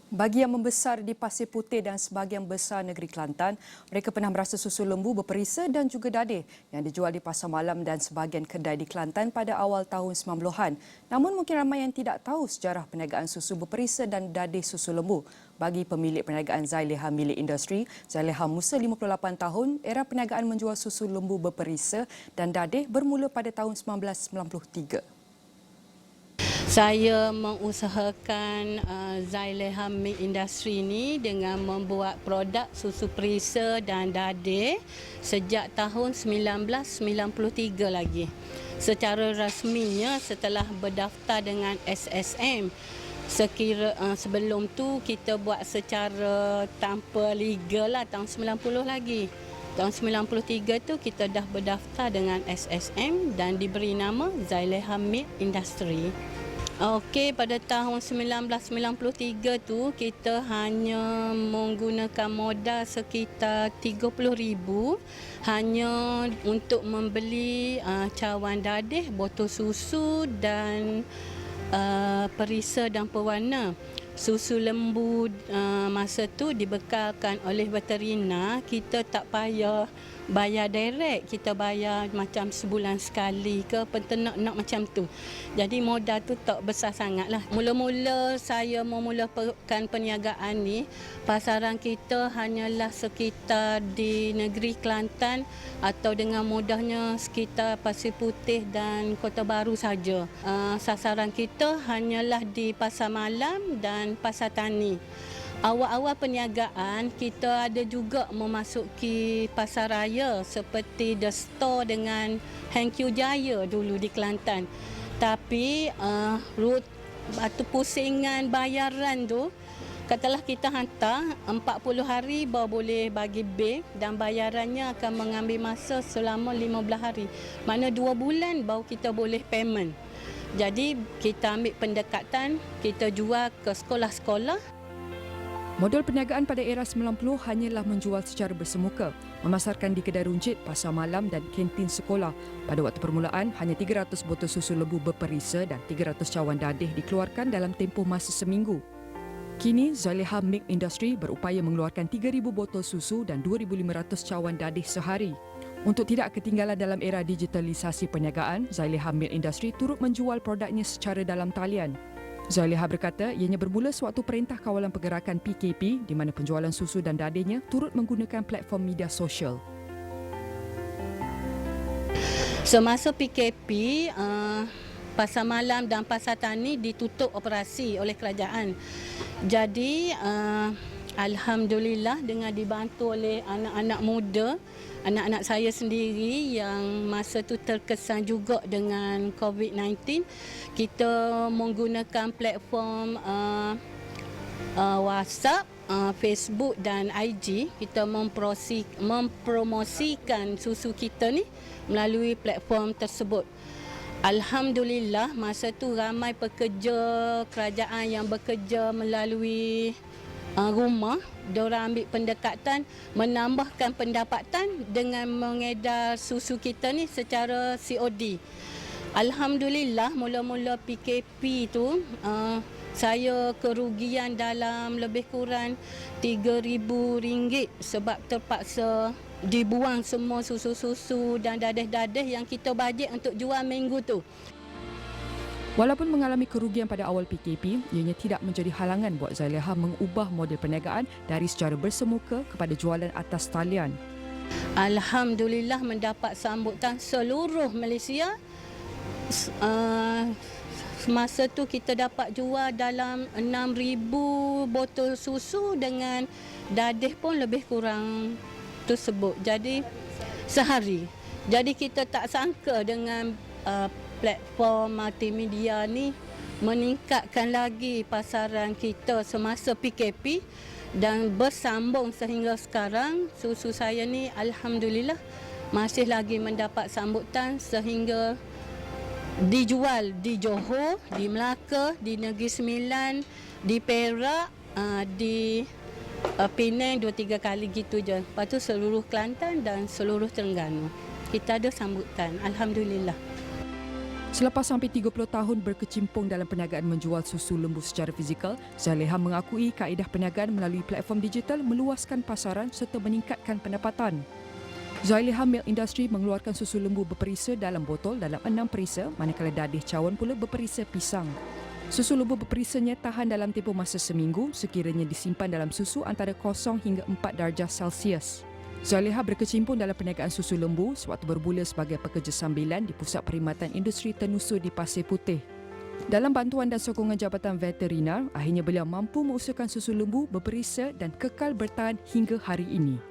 Bagi yang membesar di Pasir Putih dan sebahagian besar negeri Kelantan, mereka pernah merasa susu lembu berperisa dan juga dadih yang dijual di pasar malam dan sebahagian kedai di Kelantan pada awal tahun 90-an. Namun mungkin ramai yang tidak tahu sejarah perniagaan susu berperisa dan dadih susu lembu. Bagi pemilik perniagaan Zaileha milik industri, Zaileha Musa 58 tahun, era perniagaan menjual susu lembu berperisa dan dadih bermula pada tahun 1993. Saya mengusahakan Zaileha Milk Industry ini dengan membuat produk susu perisa dan dadih sejak tahun 1993 lagi. Secara rasminya setelah berdaftar dengan SSM. Sebelum tu kita buat secara tanpa legal lah tahun 90 lagi. Tahun 93 tu kita dah berdaftar dengan SSM dan diberi nama Zaileha Milk Industry. Okey, pada tahun 1993 tu kita hanya menggunakan modal sekitar 30,000 hanya untuk membeli cawan dadih, botol susu dan perisa dan pewarna. Susu lembu masa tu dibekalkan oleh veterina, kita tak payah bayar direct, kita bayar macam sebulan sekali ke penternak nak macam tu. Jadi modal tu tak besar sangat lah. Mula-mula saya memulakan perniagaan ni, pasaran kita hanyalah sekitar di negeri Kelantan atau dengan mudahnya sekitar Pasir Putih dan Kota Baru saja. Sasaran kita hanyalah di pasar malam dan pasar tani. Awal-awal perniagaan kita ada juga memasuki pasar raya seperti The Store dengan Hankyu Jaya dulu di Kelantan. Tapi rut atau pusingan bayaran tu, katalah kita hantar 40 hari baru boleh bagi bil dan bayarannya akan mengambil masa selama 15 hari. Mana 2 bulan baru kita boleh payment. Jadi kita ambil pendekatan, kita jual ke sekolah-sekolah. Model perniagaan pada era 90 hanyalah menjual secara bersemuka, memasarkan di kedai runcit, pasar malam dan kantin sekolah. Pada waktu permulaan, hanya 300 botol susu lembu berperisa dan 300 cawan dadih dikeluarkan dalam tempoh masa seminggu. Kini, Zaileha Milk Industry berupaya mengeluarkan 3,000 botol susu dan 2,500 cawan dadih sehari. Untuk tidak ketinggalan dalam era digitalisasi perniagaan, Zaileha Milk Industry turut menjual produknya secara dalam talian. Zaileha berkata ianya bermula sewaktu Perintah Kawalan Pergerakan PKP di mana penjualan susu dan dadihnya turut menggunakan platform media sosial. Semasa PKP, pasar malam dan pasar tani ditutup operasi oleh kerajaan. Jadi, alhamdulillah dengan dibantu oleh anak-anak muda, anak-anak saya sendiri yang masa tu terkesan juga dengan COVID-19, kita menggunakan platform WhatsApp, Facebook dan IG. Kita mempromosikan susu kita ni melalui platform tersebut. Alhamdulillah masa tu ramai pekerja kerajaan yang bekerja melalui rumah, diorang ambil pendekatan menambahkan pendapatan dengan mengedar susu kita ni secara COD. Alhamdulillah mula-mula PKP tu saya kerugian dalam lebih kurang RM3,000 sebab terpaksa dibuang semua susu-susu dan dadih-dadih yang kita bajet untuk jual minggu tu. Walaupun mengalami kerugian pada awal PKP, ianya tidak menjadi halangan buat Zaileha mengubah model perniagaan dari secara bersemuka kepada jualan atas talian. Alhamdulillah mendapat sambutan seluruh Malaysia. Masa tu kita dapat jual dalam 6,000 botol susu dengan dadih pun lebih kurang tersebut. Jadi sehari. Jadi kita tak sangka dengan platform multimedia ni meningkatkan lagi pasaran kita semasa PKP dan bersambung sehingga sekarang. Susu saya ni alhamdulillah masih lagi mendapat sambutan sehingga dijual di Johor, di Melaka, di Negeri Sembilan, di Perak, di Penang 2-3 kali gitu je. Lepas tu seluruh Kelantan dan seluruh Terengganu. Kita ada sambutan, alhamdulillah. Selepas hampir 30 tahun berkecimpung dalam perniagaan menjual susu lembu secara fizikal, Zaileha mengakui kaedah perniagaan melalui platform digital meluaskan pasaran serta meningkatkan pendapatan. Zaileha Milk Industry mengeluarkan susu lembu berperisa dalam botol dalam 6 perisa, manakala dadih cawan pula berperisa pisang. Susu lembu berperisanya tahan dalam tempoh masa seminggu sekiranya disimpan dalam susu antara 0 hingga 4 darjah Celsius. Zaileha berkecimpung dalam perniagaan susu lembu sewaktu bermula sebagai pekerja sambilan di Pusat Perkhidmatan Industri Tenusu di Pasir Putih. Dalam bantuan dan sokongan Jabatan Veterinar, akhirnya beliau mampu mengusahakan susu lembu berperisa dan kekal bertahan hingga hari ini.